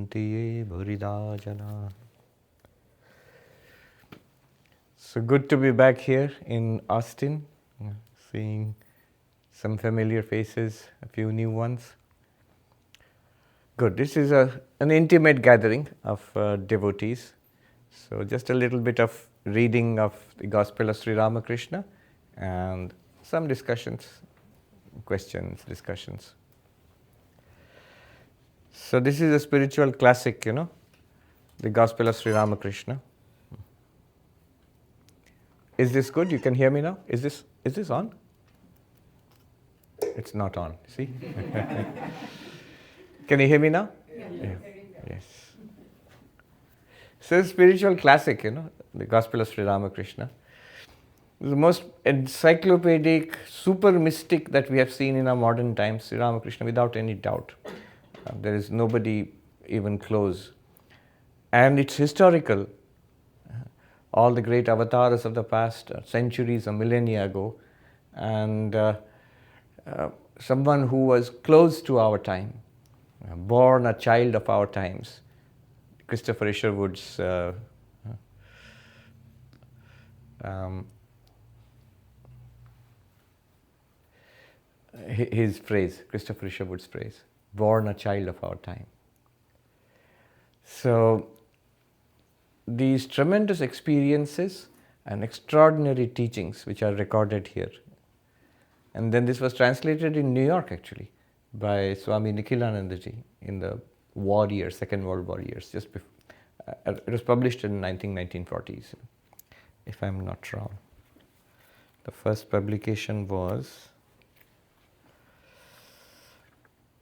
Yanti ye bhurida jana. So good to be back here in Austin, seeing some familiar faces, a few new ones. Good. This is an intimate gathering of devotees. So just a little bit of reading of the Gospel of Sri Ramakrishna and some discussions, questions, discussions. So this is a spiritual classic, the Gospel of Sri Ramakrishna. Is this good? You can hear me now? Is this on? It's not on, see? Can you hear me now? Yeah. Yes. So it's a spiritual classic, the Gospel of Sri Ramakrishna. The most encyclopedic, super mystic that we have seen in our modern times, Sri Ramakrishna, without any doubt. There is nobody even close. And it's historical. All the great avatars of the past, centuries or millennia ago, and someone who was close to our time, born a child of our times. Christopher Isherwood's his phrase, Christopher Isherwood's phrase, born a child of our time. So these tremendous experiences and extraordinary teachings which are recorded here. And then this was translated in New York actually by Swami Nikhilanandaji in the war years, Second World War years, just before. It was published in 1940s, if I'm not wrong. The first publication was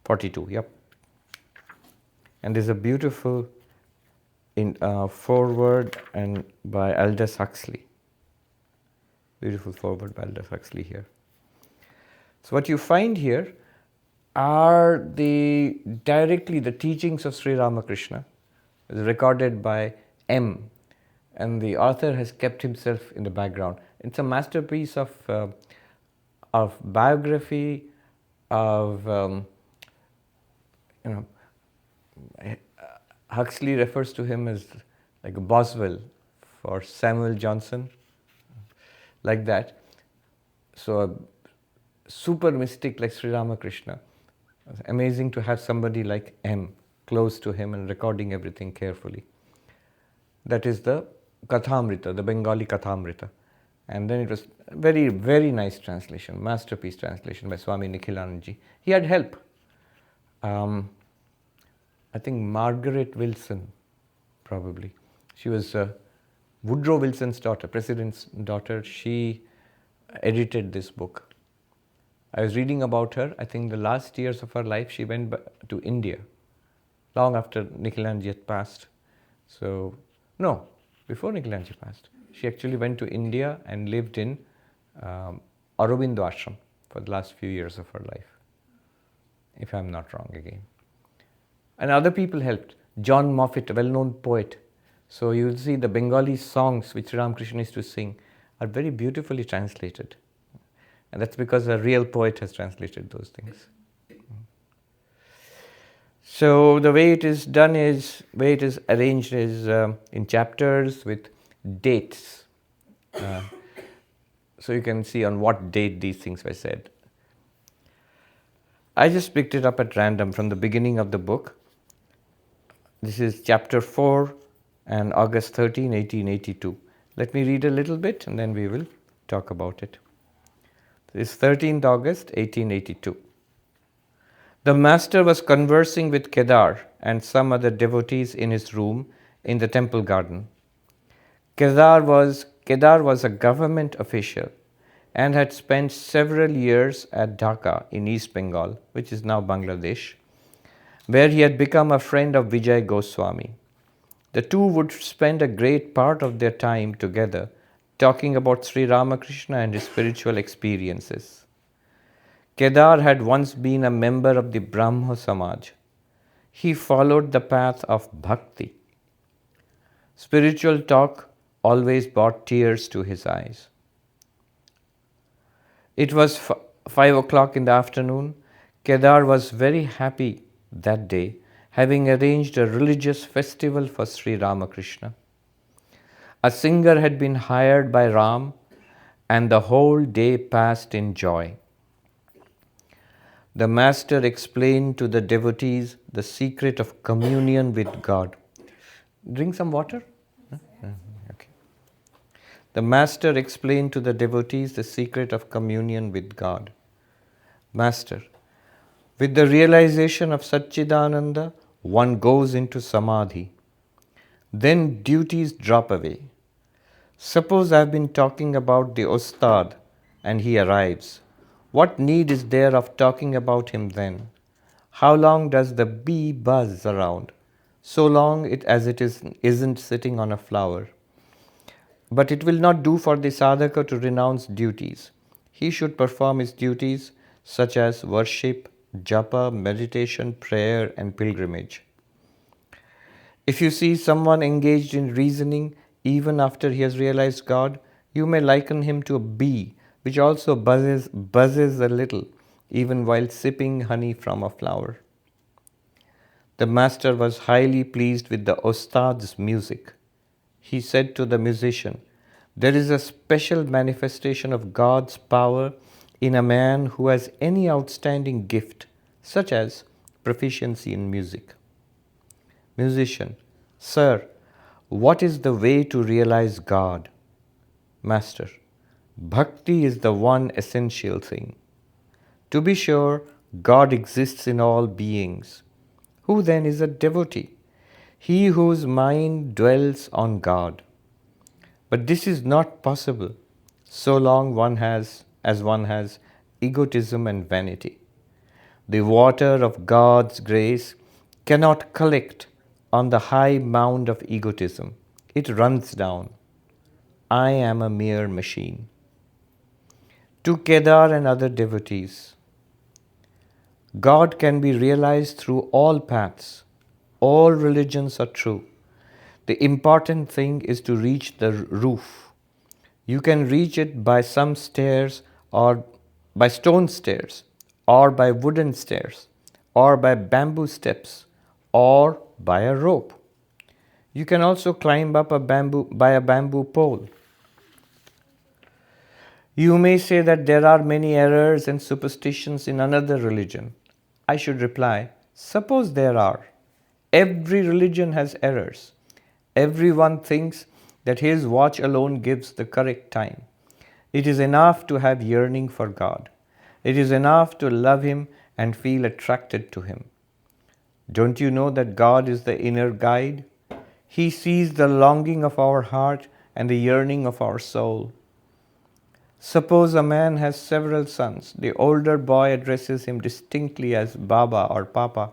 42, yep. And there's a beautiful foreword and by Aldous Huxley. Beautiful foreword by Aldous Huxley here. So what you find here are directly the teachings of Sri Ramakrishna, recorded by M, and the author has kept himself in the background. It's a masterpiece of biography, of Huxley refers to him as like a Boswell for Samuel Johnson, like that. So a super mystic like Sri Ramakrishna. It's amazing to have somebody like M close to him and recording everything carefully. That is the Kathamrita, the Bengali Kathamrita. And then it was a very, very nice translation, masterpiece translation by Swami Nikhilanandaji. He had help. I think Margaret Wilson, probably. She was Woodrow Wilson's daughter, president's daughter. She edited this book. I was reading about her. I think the last years of her life, she went to India, long after Nikhilanandaji had passed. So, no, before Nikhilanandaji passed. She actually went to India and lived in Aurobindo Ashram for the last few years of her life, if I'm not wrong again. And other people helped. John Moffat, a well-known poet. So you will see the Bengali songs which Ramakrishna used to sing are very beautifully translated. And that's because a real poet has translated those things. So the way it is done is, way it is arranged is in chapters with dates. So you can see on what date these things were said. I just picked it up at random from the beginning of the book. This is chapter 4 and August 13, 1882. Let me read a little bit and then we will talk about it. This is 13th August, 1882. The master was conversing with Kedar and some other devotees in his room in the temple garden. Kedar was a government official and had spent several years at Dhaka in East Bengal, which is now Bangladesh, where he had become a friend of Vijay Goswami. The two would spend a great part of their time together talking about Sri Ramakrishna and his spiritual experiences. Kedar had once been a member of the Brahmo Samaj. He followed the path of bhakti. Spiritual talk always brought tears to his eyes. It was 5 o'clock in the afternoon. Kedar was very happy that day, having arranged a religious festival for Sri Ramakrishna. A singer had been hired by Ram, and the whole day passed in joy. The master explained to the devotees the secret of communion with God. Drink some water? Okay. The master explained to the devotees the secret of communion with God. Master, with the realization of Satchidananda, one goes into samadhi. Then duties drop away. Suppose I have been talking about the Ustad and he arrives. What need is there of talking about him then? How long does the bee buzz around? So long as it isn't sitting on a flower. But it will not do for the sadhaka to renounce duties. He should perform his duties such as worship, japa, meditation, prayer and pilgrimage. If you see someone engaged in reasoning even after he has realized God, you may liken him to a bee which also buzzes a little even while sipping honey from a flower. The master was highly pleased with the Ustad's music. He said to the musician, "There is a special manifestation of God's power in a man who has any outstanding gift, such as proficiency in music." Musician, "Sir, what is the way to realize God?" Master, "Bhakti is the one essential thing. To be sure, God exists in all beings. Who then is a devotee? He whose mind dwells on God. But this is not possible so long as one has egotism and vanity. The water of God's grace cannot collect on the high mound of egotism. It runs down. I am a mere machine." To Kedar and other devotees, God can be realized through all paths. All religions are true. The important thing is to reach the roof. You can reach it by some stairs or by stone stairs or by wooden stairs or by bamboo steps or by a rope. You can also climb up a bamboo pole. You may say that there are many errors and superstitions in another religion. I should reply, suppose there are. Every religion has errors. Everyone thinks that his watch alone gives the correct time. It is enough to have yearning for God. It is enough to love Him and feel attracted to Him. Don't you know that God is the inner guide? He sees the longing of our heart and the yearning of our soul. Suppose a man has several sons. The older boy addresses him distinctly as Baba or Papa,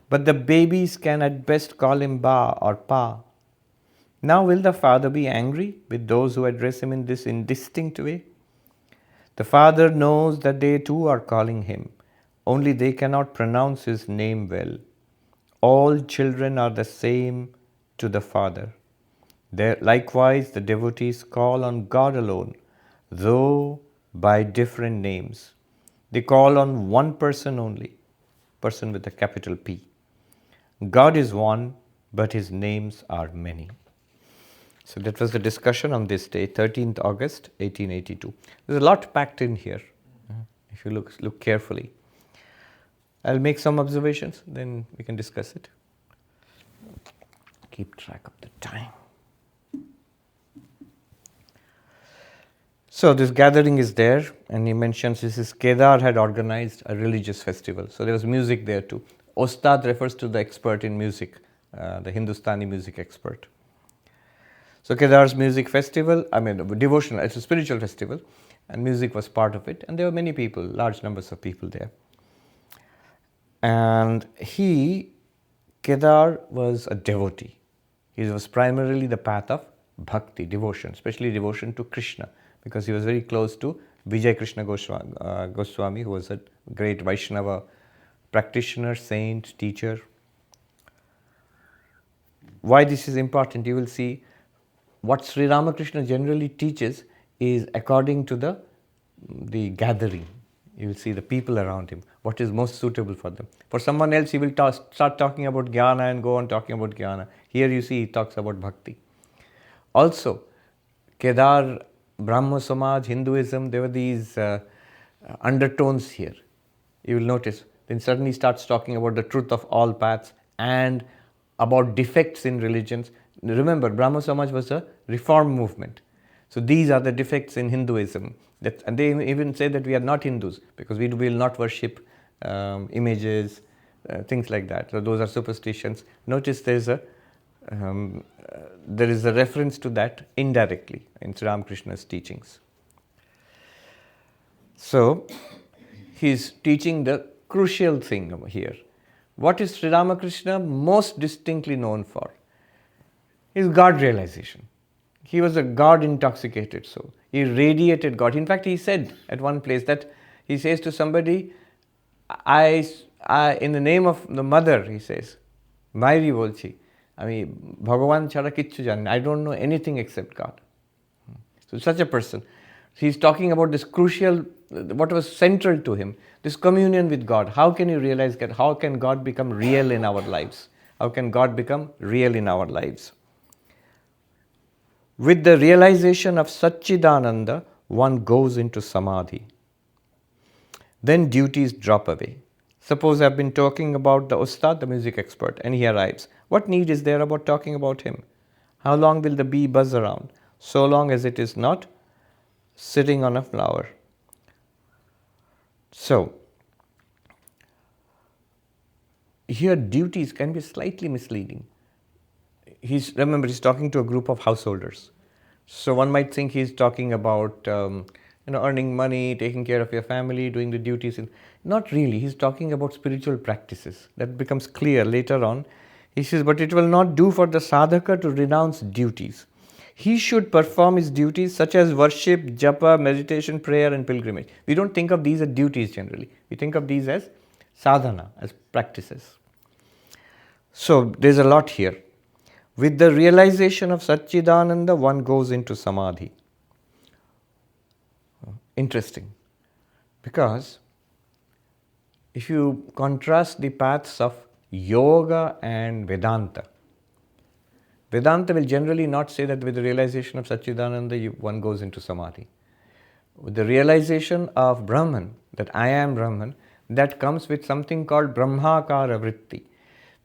but the babies can at best call him Ba or Pa. Now will the father be angry with those who address him in this indistinct way? The father knows that they too are calling him, only they cannot pronounce his name well. All children are the same to the Father. Likewise, the devotees call on God alone, though by different names. They call on one person only, person with a capital P. God is one, but His names are many. So that was the discussion on this day, 13th August, 1882. There's a lot packed in here, if you look carefully. I'll make some observations, then we can discuss it. Keep track of the time. So this gathering is there, and he mentions this is Kedar had organized a religious festival. So there was music there too. Ostad refers to the expert in music, the Hindustani music expert. So Kedar's music festival, devotional, it's a spiritual festival, and music was part of it. And there were many people, large numbers of people there. And Kedar was a devotee. He was primarily the path of bhakti, devotion, especially devotion to Krishna, because he was very close to Vijay Krishna Goswami, who was a great Vaishnava practitioner, saint, teacher. Why this is important, you will see what Sri Ramakrishna generally teaches is according to the gathering. You will see the people around him, what is most suitable for them. For someone else, he will start talking about jnana and go on talking about jnana. Here you see he talks about bhakti. Also, Kedar, Brahmo Samaj, Hinduism, there were these undertones here. You will notice. Then suddenly starts talking about the truth of all paths and about defects in religions. Remember, Brahmo Samaj was a reform movement. So these are the defects in Hinduism. And they even say that we are not Hindus because we will not worship images, things like that. So those are superstitions. Notice there is a reference to that indirectly in Sri Ramakrishna's teachings. So he's teaching the crucial thing here. What is Sri Ramakrishna most distinctly known for? His God realization. He was a God intoxicated soul. He radiated God. In fact, he said at one place that he says to somebody, I in the name of the mother, he says, Mairi bolchi, Bhagavan chhara kichu jani. I don't know anything except God. So such a person. He's talking about this crucial, what was central to him, this communion with God. How can you realize that? How can God become real in our lives? How can God become real in our lives? With the realization of Satchidananda, one goes into Samadhi. Then duties drop away. Suppose I've been talking about the Ustad, the music expert, and he arrives. What need is there about talking about him? How long will the bee buzz around? So long as it is not sitting on a flower. So, here duties can be slightly misleading. Remember, he's talking to a group of householders. So one might think he's talking about earning money, taking care of your family, doing the duties. Not really. He's talking about spiritual practices. That becomes clear later on. He says, but it will not do for the sadhaka to renounce duties. He should perform his duties such as worship, japa, meditation, prayer and pilgrimage. We don't think of these as duties generally. We think of these as sadhana, as practices. So there's a lot here. With the realization of Satchidananda, one goes into Samadhi. Interesting. Because if you contrast the paths of yoga and Vedanta, Vedanta will generally not say that with the realization of Satchidananda, one goes into Samadhi. With the realization of Brahman, that I am Brahman, that comes with something called Brahmakara Vritti.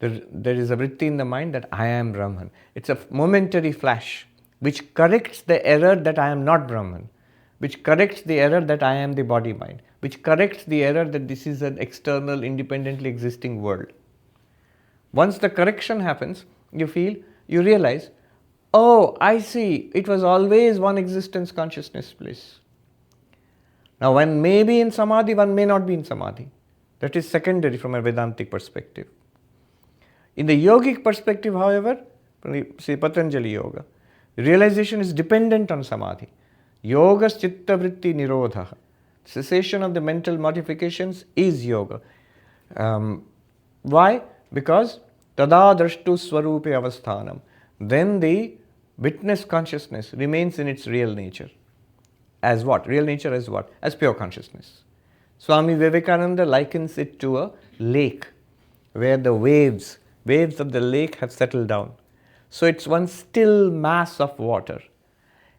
There is a vritti in the mind that I am Brahman. It's a momentary flash which corrects the error that I am not Brahman, which corrects the error that I am the body-mind, which corrects the error that this is an external, independently existing world. Once the correction happens, you realize, oh, I see, it was always one existence consciousness bliss. Now, one may be in Samadhi, one may not be in Samadhi. That is secondary from a Vedantic perspective. In the yogic perspective, however, say Patanjali Yoga, realization is dependent on Samadhi. Yoga chitta vritti nirodha. Cessation of the mental modifications is yoga. Why? Because tada drashtu swarupe avasthanam. Then the witness consciousness remains in its real nature. As what? Real nature as what? As pure consciousness. Swami Vivekananda likens it to a lake where the waves of the lake have settled down. So it's one still mass of water.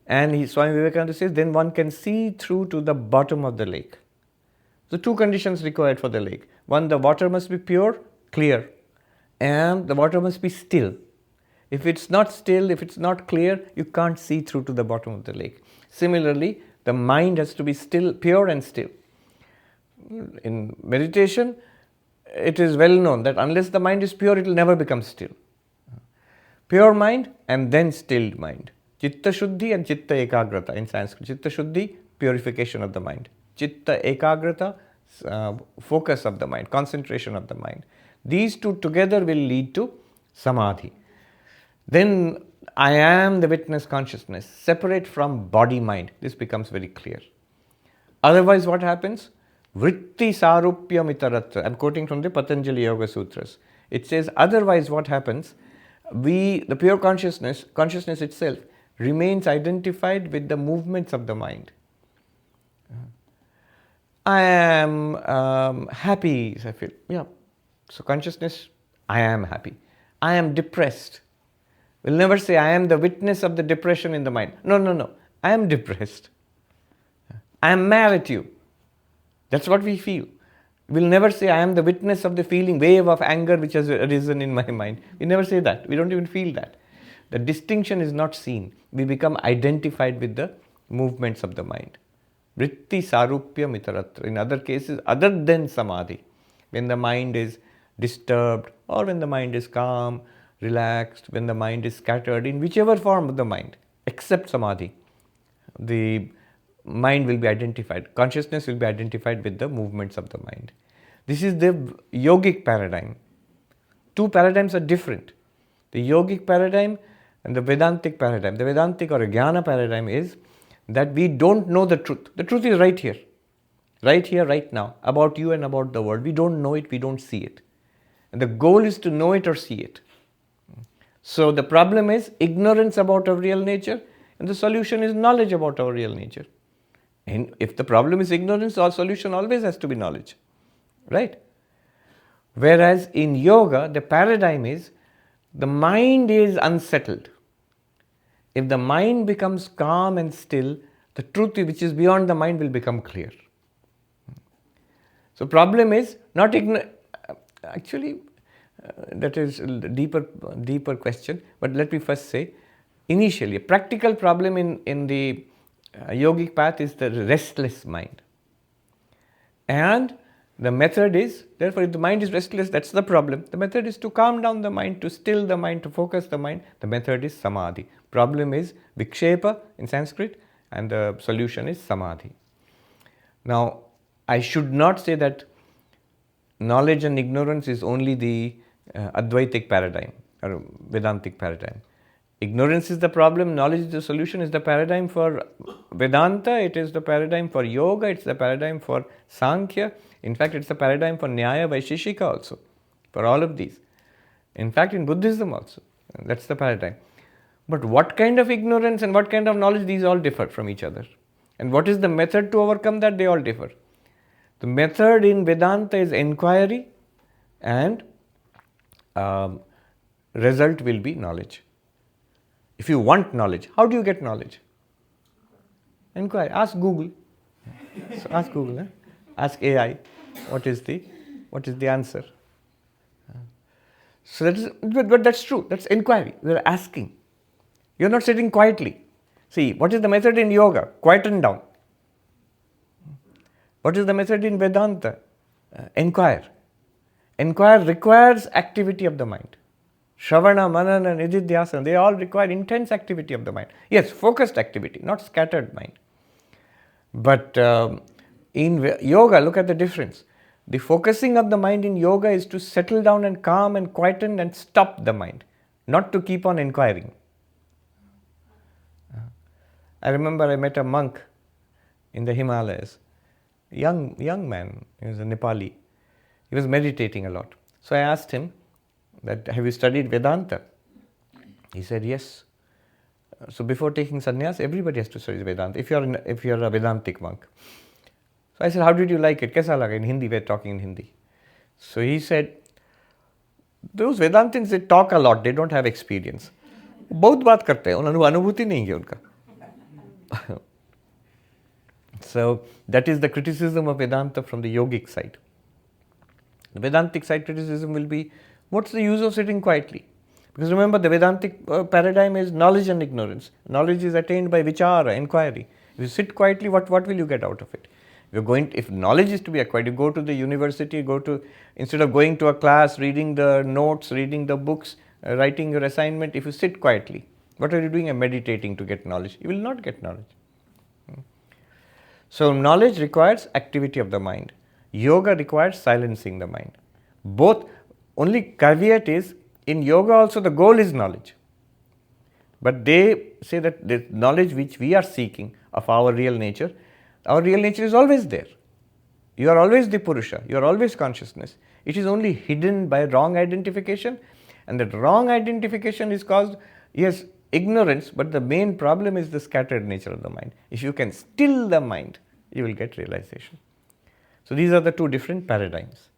And Swami Vivekananda says, then one can see through to the bottom of the lake. The two conditions required for the lake. One, the water must be pure, clear. And the water must be still. If it's not still, if it's not clear, you can't see through to the bottom of the lake. Similarly, the mind has to be still, pure and still. In meditation, it is well known that unless the mind is pure, it will never become still. Pure mind and then stilled mind. Chitta Shuddhi and Chitta Ekagrata in Sanskrit. Chitta Shuddhi, purification of the mind. Chitta Ekagrata, focus of the mind, concentration of the mind. These two together will lead to Samadhi. Then I am the witness consciousness, separate from body-mind. This becomes very clear. Otherwise, what happens? Vritti sarupya mitaratra. I'm quoting from the Patanjali Yoga Sutras. It says, otherwise what happens? The pure consciousness itself, remains identified with the movements of the mind. I am happy. So I feel, yeah. So consciousness, I am happy. I am depressed. We'll never say, I am the witness of the depression in the mind. No, no, no. I am depressed. I am mad at you. That's what we feel. We'll never say, I am the witness of the feeling, wave of anger which has arisen in my mind. We never say that. We don't even feel that. The distinction is not seen. We become identified with the movements of the mind. Vritti sarupya mitaratra. In other cases, other than samadhi, when the mind is disturbed or when the mind is calm, relaxed, when the mind is scattered, in whichever form of the mind, except samadhi, the mind will be identified, consciousness will be identified with the movements of the mind. This is the yogic paradigm. Two paradigms are different. The yogic paradigm and the Vedantic paradigm. The Vedantic or Jnana paradigm is that we don't know the truth. The truth is right here, right now, about you and about the world. We don't know it, we don't see it. And the goal is to know it or see it. So the problem is ignorance about our real nature, and the solution is knowledge about our real nature. And if the problem is ignorance, our solution always has to be knowledge, right? Whereas in yoga, the paradigm is the mind is unsettled. If the mind becomes calm and still, the truth which is beyond the mind will become clear. So problem is not actually that is a deeper question, but let me first say, initially, a practical problem in the yogic path is the restless mind. And the method is, therefore, if the mind is restless, that's the problem. The method is to calm down the mind, to still the mind, to focus the mind. The method is samadhi. Problem is vikshepa in Sanskrit, and the solution is samadhi. Now, I should not say that knowledge and ignorance is only the Advaitic paradigm or Vedantic paradigm. Ignorance is the problem, knowledge is the solution, is the paradigm for Vedanta, it is the paradigm for yoga, it's the paradigm for Sankhya. In fact, it's the paradigm for Nyaya, Vaisheshika also, for all of these. In fact, in Buddhism also, that's the paradigm. But what kind of ignorance and what kind of knowledge, these all differ from each other. And what is the method to overcome that? They all differ. The method in Vedanta is inquiry, and result will be knowledge. If you want knowledge, how do you get knowledge? Inquire. Ask Google. So ask Google. Ask AI. What is the answer? So that is, but that's true. That's inquiry. We are asking. You are not sitting quietly. See, what is the method in yoga? Quieten down. What is the method in Vedanta? Inquire. Inquire requires activity of the mind. Shravana, Manana, Nididhyasana, they all require intense activity of the mind. Yes, focused activity, not scattered mind. But in yoga, look at the difference. The focusing of the mind in yoga is to settle down and calm and quieten and stop the mind, not to keep on inquiring. I remember I met a monk in the Himalayas, young man, he was a Nepali. He was meditating a lot. So I asked him that, have you studied Vedanta? He said, yes. So before taking sannyas, everybody has to study Vedanta, if you're a Vedantic monk. So I said, how did you like it? Kaisa laga? In Hindi, we're talking in Hindi. So he said, those Vedantins, they talk a lot, they don't have experience. बहुत बात करते हैं, उन्हें अनुभूति नहीं है उनका. So that is the criticism of Vedanta from the yogic side. The Vedantic side criticism will be, what's the use of sitting quietly? Because remember, the Vedantic paradigm is knowledge and ignorance. Knowledge is attained by vichara, inquiry. If you sit quietly, what will you get out of it? If knowledge is to be acquired, you go to the university, instead of going to a class, reading the notes, reading the books, writing your assignment, if you sit quietly, what are you doing? Meditating to get knowledge. You will not get knowledge. So knowledge requires activity of the mind. Yoga requires silencing the mind. Both, only caveat is, in yoga also the goal is knowledge. But they say that the knowledge which we are seeking of our real nature is always there. You are always the Purusha, you are always consciousness. It is only hidden by wrong identification, and that wrong identification is caused, yes, ignorance, but the main problem is the scattered nature of the mind. If you can still the mind, you will get realization. So these are the two different paradigms.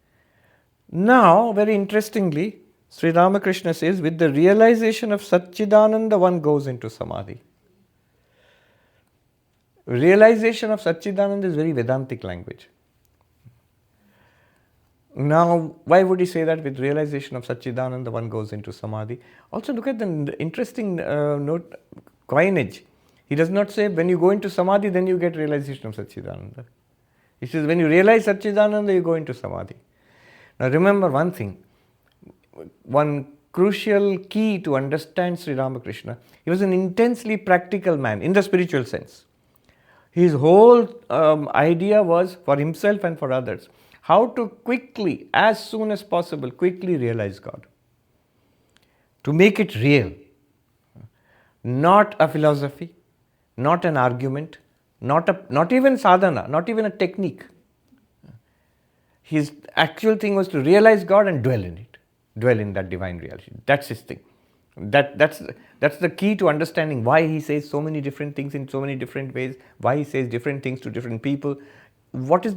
Now, very interestingly, Sri Ramakrishna says, with the realization of Satchidananda, one goes into Samadhi. Realization of Satchidananda is very Vedantic language. Now, why would he say that with realization of Satchidananda one goes into Samadhi? Also look at the interesting coinage. He does not say when you go into Samadhi then you get realization of Satchidananda. He says when you realize Satchidananda you go into Samadhi. Now remember one thing, one crucial key to understand Sri Ramakrishna, he was an intensely practical man in the spiritual sense. His whole idea was for himself and for others. How to quickly, as soon as possible, quickly realize God. To make it real. Not a philosophy, not an argument, not even sadhana, not even a technique. His actual thing was to realize God and dwell in it. Dwell in that divine reality. That's his thing. That's the key to understanding why he says so many different things in so many different ways, why he says different things to different people. What is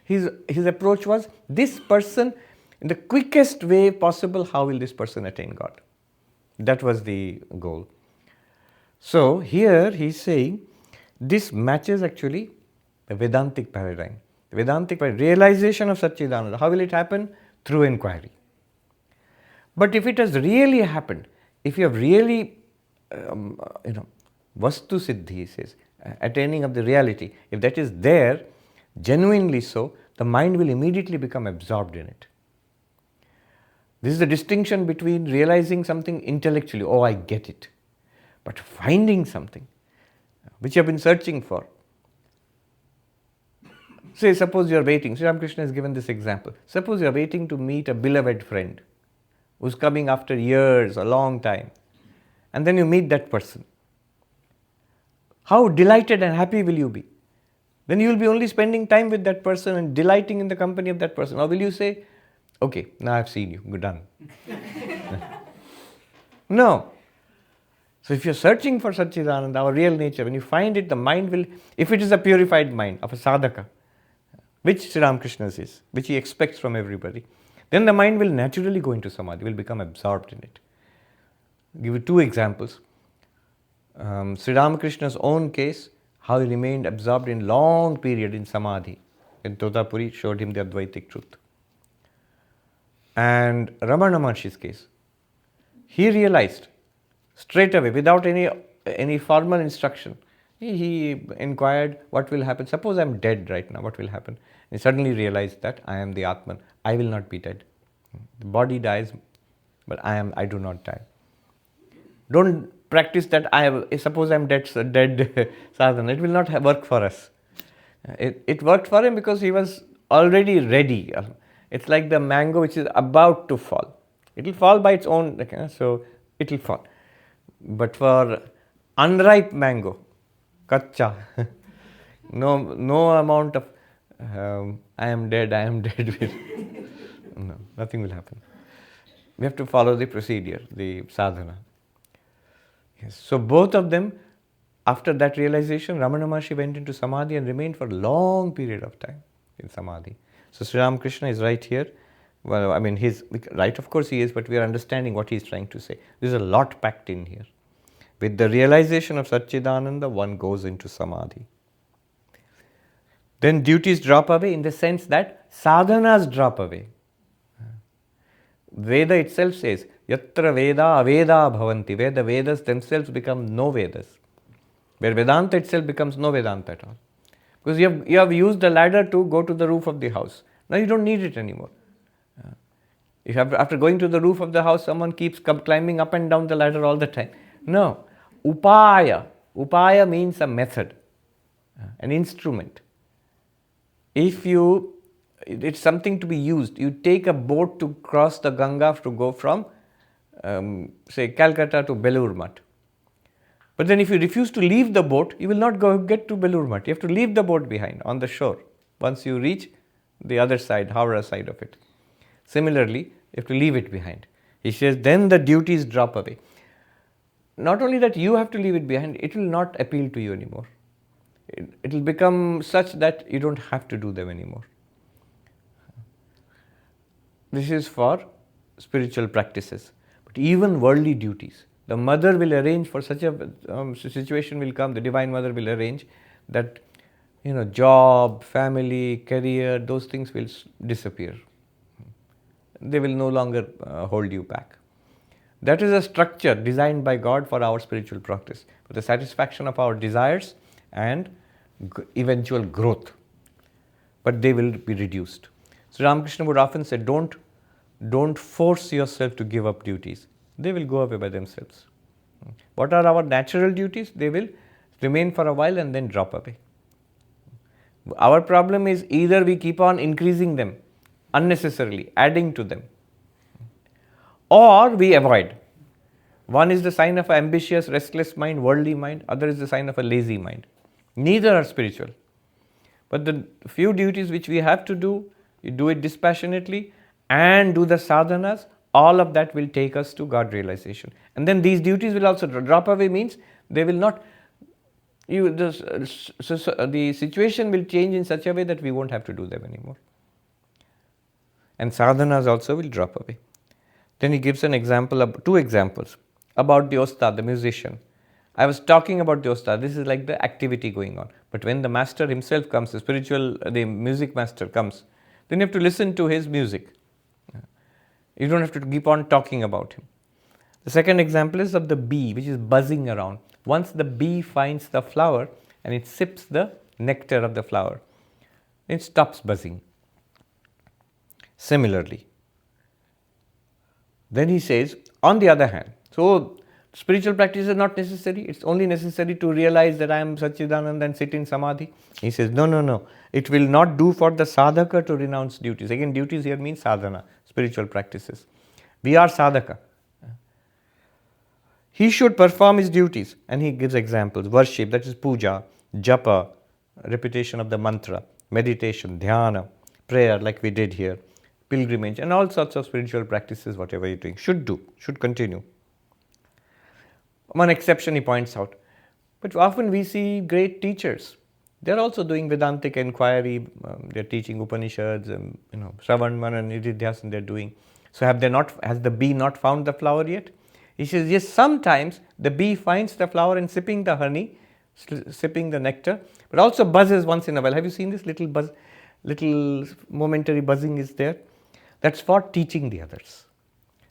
his approach was, this person, in the quickest way possible, how will this person attain God? That was the goal. So here he's saying, this matches actually the Vedantic paradigm. The Vedantic paradigm, realization of Satchidananda. How will it happen? Through inquiry. But if it has really happened, if you have really, Vastu Siddhi, he says, attaining of the reality, if that is there, genuinely so, the mind will immediately become absorbed in it. This is the distinction between realizing something intellectually, oh, I get it, but finding something which you have been searching for. Say, suppose you are waiting, Sri Ramakrishna has given this example. Suppose you are waiting to meet a beloved friend who's coming after years, a long time, and then you meet that person. How delighted and happy will you be? Then you will be only spending time with that person and delighting in the company of that person. Or will you say, okay, now I've seen you, good done. No. So if you're searching for Satchidananda, our real nature, when you find it, the mind will, if it is a purified mind of a sadhaka, which Sri Ramakrishna says, which he expects from everybody, then the mind will naturally go into Samadhi, will become absorbed in it. I'll give you two examples. Sri Ramakrishna's own case, how he remained absorbed in long period in Samadhi. And Totapuri showed him the Advaitic truth. And Ramana Maharshi's case, he realized straight away, without any formal instruction, he inquired what will happen. Suppose I'm dead right now, what will happen? And he suddenly realized that I am the Atman. I will not be dead. The body dies, but I do not die. Don't practice that. Suppose I'm dead sadhana. It will not work for us. It worked for him because he was already ready. It's like the mango which is about to fall. It will fall by its own, so it will fall. But for unripe mango, kacha, no amount of I am dead will, no, nothing will happen. We have to follow the procedure, the sadhana. Yes. So both of them, after that realization, Ramana Maharshi went into Samadhi and remained for a long period of time in Samadhi. So Sri Ramakrishna is right here. Well, I mean, he's right, of course he is, but we are understanding what he is trying to say. There's a lot packed in here. With the realization of Satchidananda, one goes into Samadhi. Then duties drop away in the sense that sadhanas drop away. Veda itself says, Yatra Veda Aveda Bhavanti, where the Vedas themselves become no Vedas. Where Vedanta itself becomes no Vedanta at all. Because you have used the ladder to go to the roof of the house. Now you don't need it anymore. After going to the roof of the house, someone keeps climbing up and down the ladder all the time. No. Upaya. Upaya means a method, an instrument. It's something to be used. You take a boat to cross the Ganga to go from, say, Calcutta to Belur Math. But then if you refuse to leave the boat, you will not get to Belur Math. You have to leave the boat behind on the shore once you reach the other side, Howrah side of it. Similarly, you have to leave it behind. He says, then the duties drop away. Not only that you have to leave it behind, it will not appeal to you anymore. It will become such that you don't have to do them anymore. This is for spiritual practices. But even worldly duties, the mother will arrange for such a situation will come, the Divine Mother will arrange that, job, family, career, those things will disappear. They will no longer hold you back. That is a structure designed by God for our spiritual practice, for the satisfaction of our desires and eventual growth. But they will be reduced. So Ramakrishna would often say, don't force yourself to give up duties. They will go away by themselves. What are our natural duties? They will remain for a while and then drop away. Our problem is either we keep on increasing them unnecessarily, adding to them, or we avoid. One is the sign of an ambitious, restless mind, worldly mind. Other is the sign of a lazy mind. Neither are spiritual. But the few duties which we have to do, you do it dispassionately and do the sadhanas, all of that will take us to God realization. And then these duties will also drop away, means they will not, the situation will change in such a way that we won't have to do them anymore. And sadhanas also will drop away. Then he gives an example, two examples about the ostad, the musician. I was talking about the ostad. This is like the activity going on. But when the master himself comes, the music master comes, then you have to listen to his music. You don't have to keep on talking about him. The second example is of the bee, which is buzzing around. Once the bee finds the flower and it sips the nectar of the flower, it stops buzzing. Similarly, then he says, on the other hand, so spiritual practice is not necessary. It's only necessary to realize that I am Satchidananda and sit in samadhi. He says, no. It will not do for the sadhaka to renounce duties. Again, duties here means sadhana, spiritual practices. We are sadhaka. He should perform his duties. And he gives examples. Worship, that is puja, japa, repetition of the mantra, meditation, dhyana, prayer like we did here, pilgrimage, and all sorts of spiritual practices, whatever you're doing, should continue. One exception he points out. But often we see great teachers. They're also doing Vedantic inquiry. They're teaching Upanishads, Shravan, Manan, Nididhyasana they're doing. So has the bee not found the flower yet? He says, yes, sometimes the bee finds the flower and sipping the honey, sipping the nectar, but also buzzes once in a while. Have you seen this little buzz, little momentary buzzing is there? That's for teaching the others.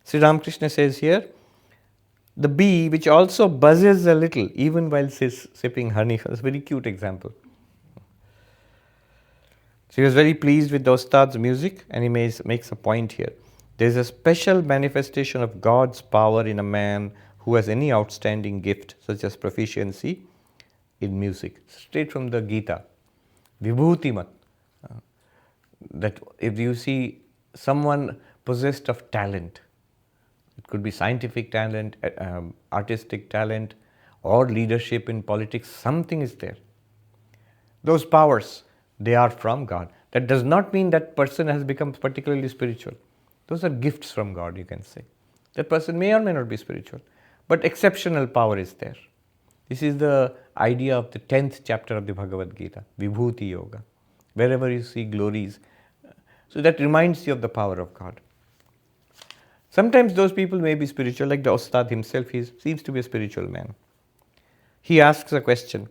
Sri Ramakrishna says here, the bee which also buzzes a little even while sipping honey. That's a very cute example. So he was very pleased with the Ustad's music, and he makes a point here. There is a special manifestation of God's power in a man who has any outstanding gift, such as proficiency in music. Straight from the Gita. Vibhutimat. That if you see someone possessed of talent, it could be scientific talent, artistic talent, or leadership in politics, something is there. Those powers, they are from God. That does not mean that person has become particularly spiritual. Those are gifts from God, you can say. That person may or may not be spiritual, but exceptional power is there. This is the idea of the 10th chapter of the Bhagavad Gita, Vibhuti Yoga. Wherever you see glories, so that reminds you of the power of God. Sometimes those people may be spiritual, like the Ustad himself, he seems to be a spiritual man. He asks a question,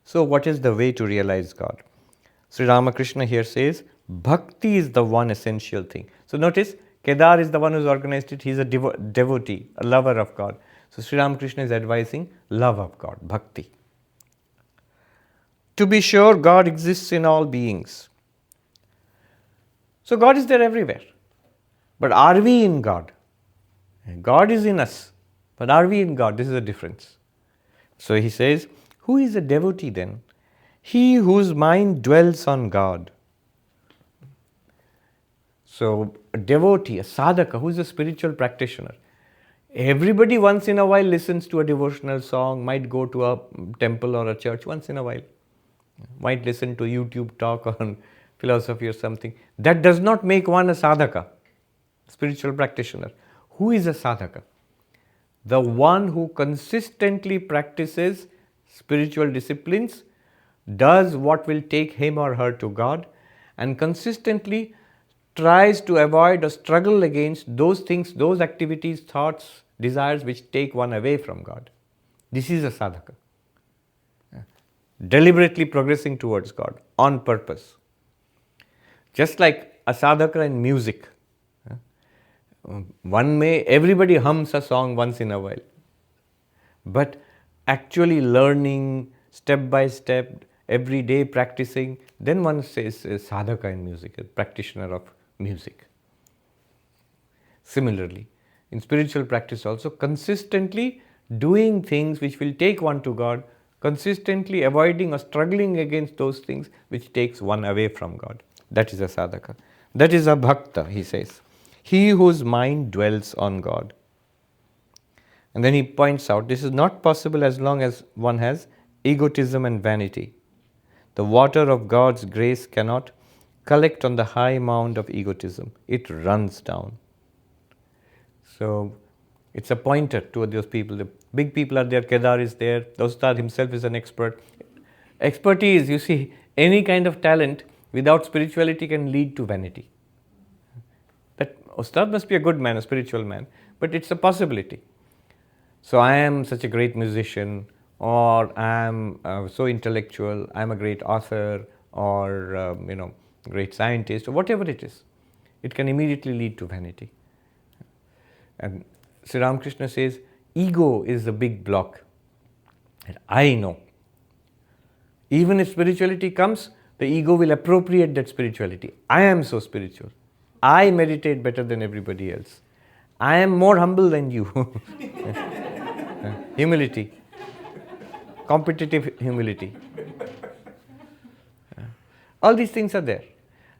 so what is the way to realize God? Sri Ramakrishna here says, bhakti is the one essential thing. So notice, Kedar is the one who's organized it, he's a devotee, a lover of God. So Sri Ramakrishna is advising love of God, bhakti. To be sure, God exists in all beings. So God is there everywhere. But are we in God? God is in us. But are we in God? This is the difference. So he says, who is a devotee then? He whose mind dwells on God. So a devotee, a sadhaka, who is a spiritual practitioner. Everybody once in a while listens to a devotional song, might go to a temple or a church once in a while. Might listen to a YouTube talk on philosophy or something. That does not make one a sadhaka, spiritual practitioner. Who is a sadhaka? The one who consistently practices spiritual disciplines, does what will take him or her to God, and consistently tries to avoid or struggle against those things, those activities, thoughts, desires which take one away from God. This is a sadhaka. Deliberately progressing towards God on purpose. Just like a sadhaka in music. Everybody hums a song once in a while. But actually learning step by step, every day practicing, then one says sadhaka in music, a practitioner of music. Similarly, in spiritual practice also, consistently doing things which will take one to God, consistently avoiding or struggling against those things which takes one away from God. That is a sadhaka. That is a bhakta, he says. He whose mind dwells on God. And then he points out this is not possible as long as one has egotism and vanity. The water of God's grace cannot collect on the high mound of egotism. It runs down. So it's a pointer to those people. The big people are there, Kedar is there, the Ustad himself is an expert. Expertise, you see, any kind of talent without spirituality can lead to vanity. That Ustad must be a good man, a spiritual man, but it's a possibility. So I am such a great musician, or I am so intellectual, I am a great author, or great scientist, or whatever it is. It can immediately lead to vanity. And Sri Ramakrishna says, ego is the big block. And I know. Even if spirituality comes, the ego will appropriate that spirituality. I am so spiritual. I meditate better than everybody else. I am more humble than you. Humility. Competitive humility. All these things are there.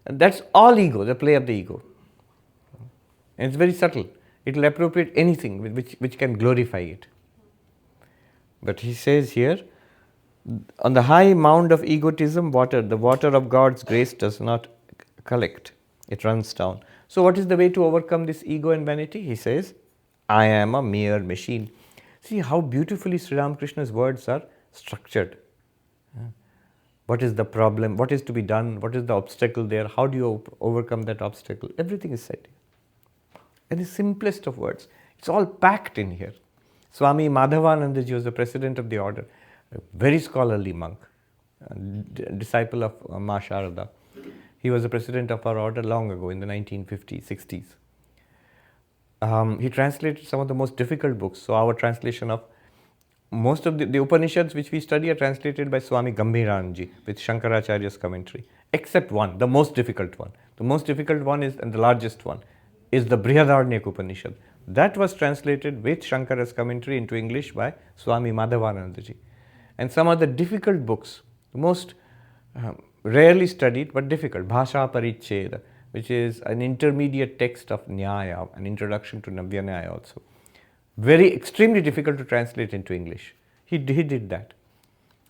And that's all ego, the play of the ego. And it's very subtle. It will appropriate anything which can glorify it. But he says here, on the high mound of egotism, the water of God's grace does not collect. It runs down. So what is the way to overcome this ego and vanity? He says, I am a mere machine. See how beautifully Sri Ramakrishna's words are structured. What is the problem? What is to be done? What is the obstacle there? How do you overcome that obstacle? Everything is said. In the simplest of words. It's all packed in here. Swami Madhavanandaji was the president of the order, a very scholarly monk, disciple of Ma Sharada. He was the president of our order long ago in the 1950s, 60s. He translated some of the most difficult books. So our translation of most of the Upanishads which we study are translated by Swami Gambhiranji with Shankaracharya's commentary, except one, the most difficult one. The most difficult one is, and the largest one, is the Brihadaranyaka Upanishad. That was translated with Shankara's commentary into English by Swami Madhavanandaji. And some other difficult books, the most rarely studied but difficult, Bhasha Paricheda, which is an intermediate text of Nyaya, an introduction to Navya Nyaya also. Very extremely difficult to translate into English. He did that.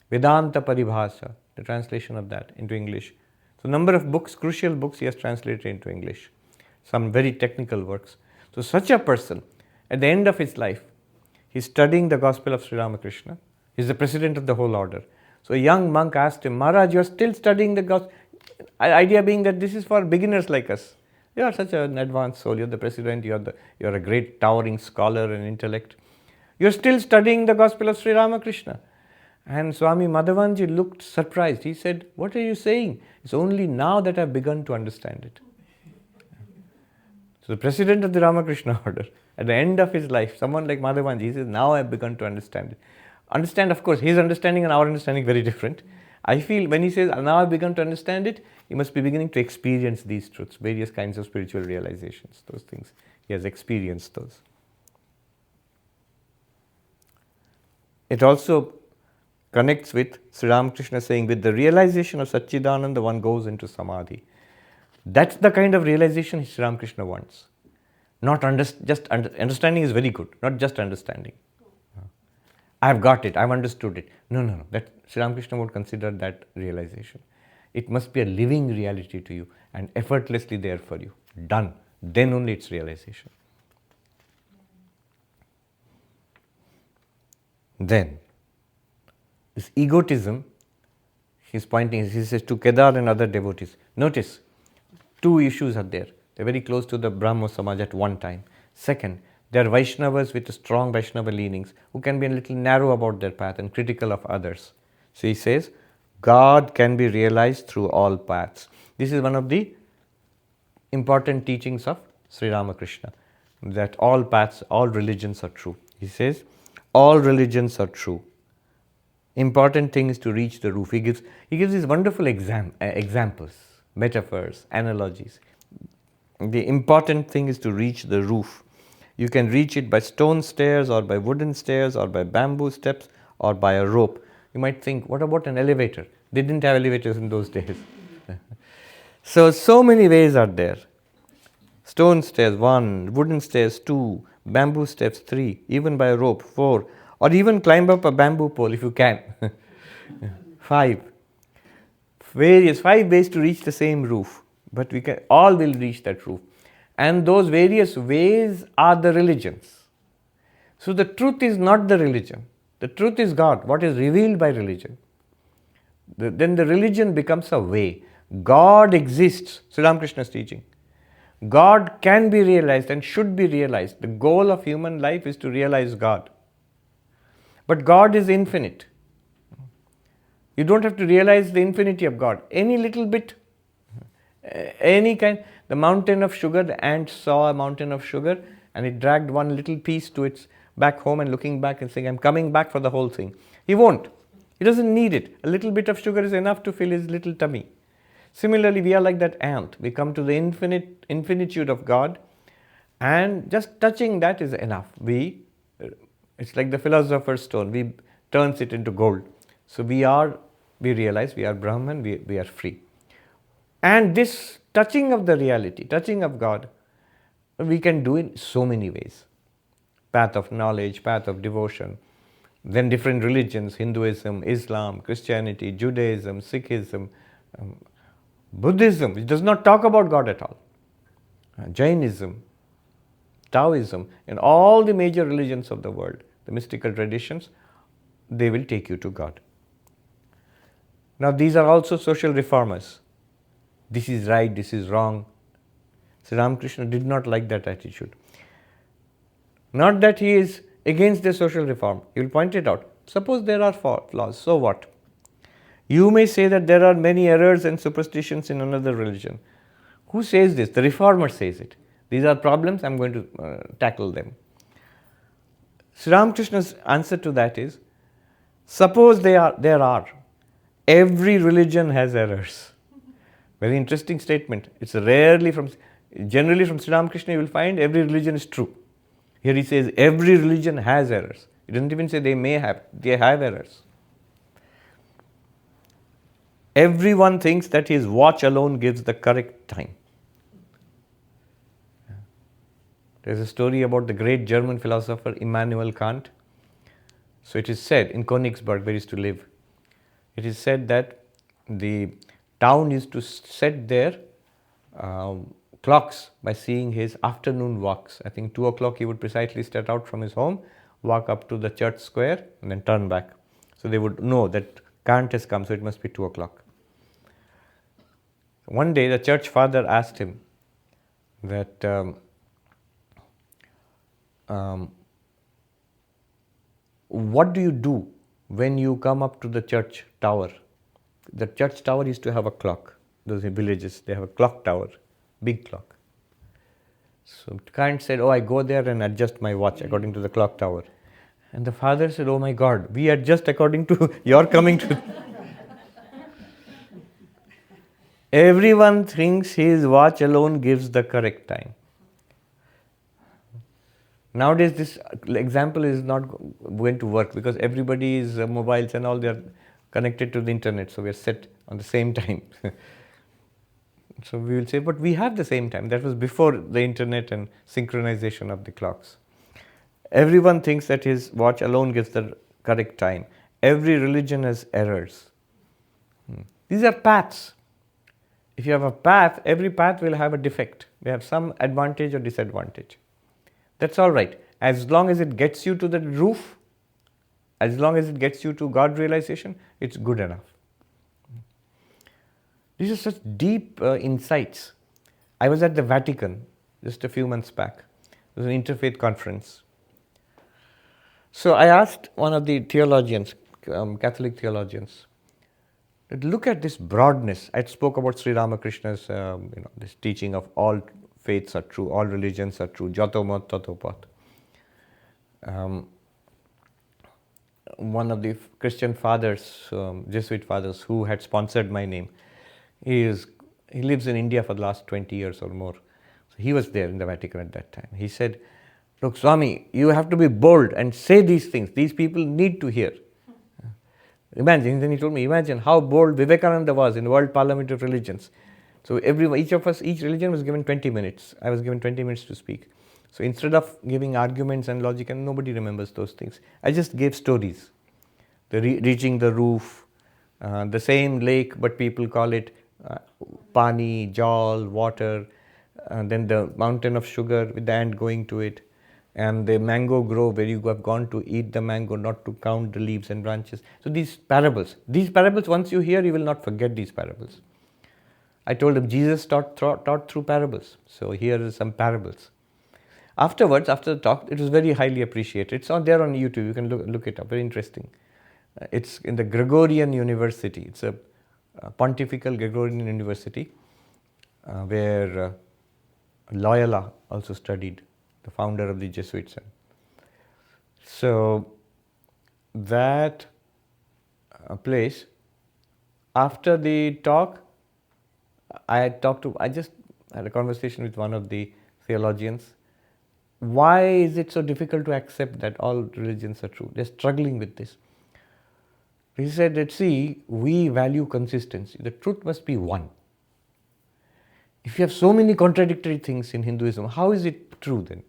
Vedanta Paribhasa, the translation of that into English. So number of books, crucial books he has translated into English. Some very technical works. So such a person, at the end of his life, he's studying the Gospel of Sri Ramakrishna. He's the president of the whole order. So a young monk asked him, Maharaj, you're still studying the Gospel. Idea being that this is for beginners like us. You are such an advanced soul, you're the president, you're a great towering scholar and intellect. You're still studying the Gospel of Sri Ramakrishna. And Swami Madhavanji looked surprised. He said, what are you saying? It's only now that I've begun to understand it. So the president of the Ramakrishna order, at the end of his life, someone like Madhavanji, he says, now I've begun to understand it. Understand, of course, his understanding and our understanding very different. I feel when he says, now I've begun to understand it, he must be beginning to experience these truths, various kinds of spiritual realizations, those things. He has experienced those. It also connects with Sri Ramakrishna saying, with the realization of Satchidananda, one goes into Samadhi. That's the kind of realization Sri Ramakrishna wants. Not understanding is very good, not just understanding. I've got it, I've understood it. No. That Sri Ramakrishna would consider that realization. It must be a living reality to you and effortlessly there for you. Done. Then only it's realization. Then, this egotism, he's pointing, he says to Kedar and other devotees. Notice, two issues are there. They're very close to the Brahmo Samaj at one time. Second, they're Vaishnavas with strong Vaishnava leanings who can be a little narrow about their path and critical of others. So he says, God can be realized through all paths. This is one of the important teachings of Sri Ramakrishna, that all paths, all religions are true. He says, all religions are true. Important thing is to reach the roof. He gives these wonderful examples, metaphors, analogies. The important thing is to reach the roof. You can reach it by stone stairs or by wooden stairs or by bamboo steps or by a rope. You might think, what about an elevator? They didn't have elevators in those days. So many ways are there. Stone stairs, 1, wooden stairs, 2, bamboo steps, 3, even by a rope, 4, or even climb up a bamboo pole if you can. 5. 5 ways to reach the same roof, but we can all will reach that roof. And those various ways are the religions. So the truth is not the religion. The truth is God, what is revealed by religion. Then the religion becomes a way. God exists, Sri Ramakrishna's teaching. God can be realized and should be realized. The goal of human life is to realize God. But God is infinite. You don't have to realize the infinity of God. Any little bit, any kind. The mountain of sugar, the ant saw a mountain of sugar and it dragged one little piece to its back home and looking back and saying, I'm coming back for the whole thing. He won't. He doesn't need it. A little bit of sugar is enough to fill his little tummy. Similarly, we are like that ant. We come to the infinitude of God, and just touching that is enough. It's like the philosopher's stone. We turns it into gold. So we realize we are Brahman, we are free. And this touching of the reality, touching of God, we can do in so many ways. Path of knowledge, path of devotion. Then different religions, Hinduism, Islam, Christianity, Judaism, Sikhism, Buddhism, which does not talk about God at all. Jainism, Taoism, and all the major religions of the world, the mystical traditions, they will take you to God. Now these are also social reformers. This is right, this is wrong. Sri Ramakrishna did not like that attitude. Not that he is against the social reform. He will point it out. Suppose there are flaws, so what? You may say that there are many errors and superstitions in another religion. Who says this? The reformer says it. These are problems, I am going to tackle them. Sri Ramakrishna's answer to that is, suppose there are. Every religion has errors. Very interesting statement. It's generally from Sri Ramakrishna you will find every religion is true. Here he says every religion has errors. He doesn't even say they have errors. Everyone thinks that his watch alone gives the correct time. There's a story about the great German philosopher Immanuel Kant. So it is said in Königsberg, where he used to live, it is said that the town used to set their clocks by seeing his afternoon walks. I think 2 o'clock he would precisely start out from his home, walk up to the church square and then turn back. So they would know that Kant has come, so it must be 2 o'clock. One day the church father asked him that what do you do when you come up to the church tower? The church tower used to have a clock. Those villages, they have a clock tower, big clock. So Kant said, I go there and adjust my watch according to the clock tower. And the father said, oh my God, we adjust according to your coming to... Everyone thinks his watch alone gives the correct time. Nowadays this example is not going to work because everybody's mobiles and all, they are connected to the internet, so we are set on the same time. So we will say, but we have the same time. That was before the internet and synchronization of the clocks. Everyone thinks that his watch alone gives the correct time. Every religion has errors. These are paths. If you have a path, every path will have a defect. They have some advantage or disadvantage. That's all right. As long as it gets you to the roof, as long as it gets you to God realization, it's good enough. These are such deep insights. I was at the Vatican just a few months back. It was an interfaith conference. So I asked one of the theologians, Catholic theologians, look at this broadness. I spoke about Sri Ramakrishna's, this teaching of all faiths are true, all religions are true, jato mat tato pat. One of the Christian fathers, Jesuit fathers, who had sponsored my name, he lives in India for the last 20 years or more. So he was there in the Vatican at that time. He said, look, Swami, you have to be bold and say these things. These people need to hear. Imagine, then he told me, imagine how bold Vivekananda was in the World Parliament of Religions. So each religion was given 20 minutes. I was given 20 minutes to speak. So instead of giving arguments and logic, and nobody remembers those things, I just gave stories. Reaching the roof, the same lake, but people call it pani, jal, water, then the mountain of sugar with the ant going to it, and the mango grove where you have gone to eat the mango, not to count the leaves and branches. So these parables, once you hear, you will not forget these parables. I told him Jesus taught through parables. So here are some parables. Afterwards, after the talk, it was very highly appreciated. It's on there on YouTube. You can look it up. Very interesting. It's in the Gregorian University. It's a Pontifical Gregorian University where Loyola also studied, the founder of the Jesuits. So that place, after the talk, I just had a conversation with one of the theologians. Why is it so difficult to accept that all religions are true? They're struggling with this. He said that, see, we value consistency. The truth must be one. If you have so many contradictory things in Hinduism, how is it true then?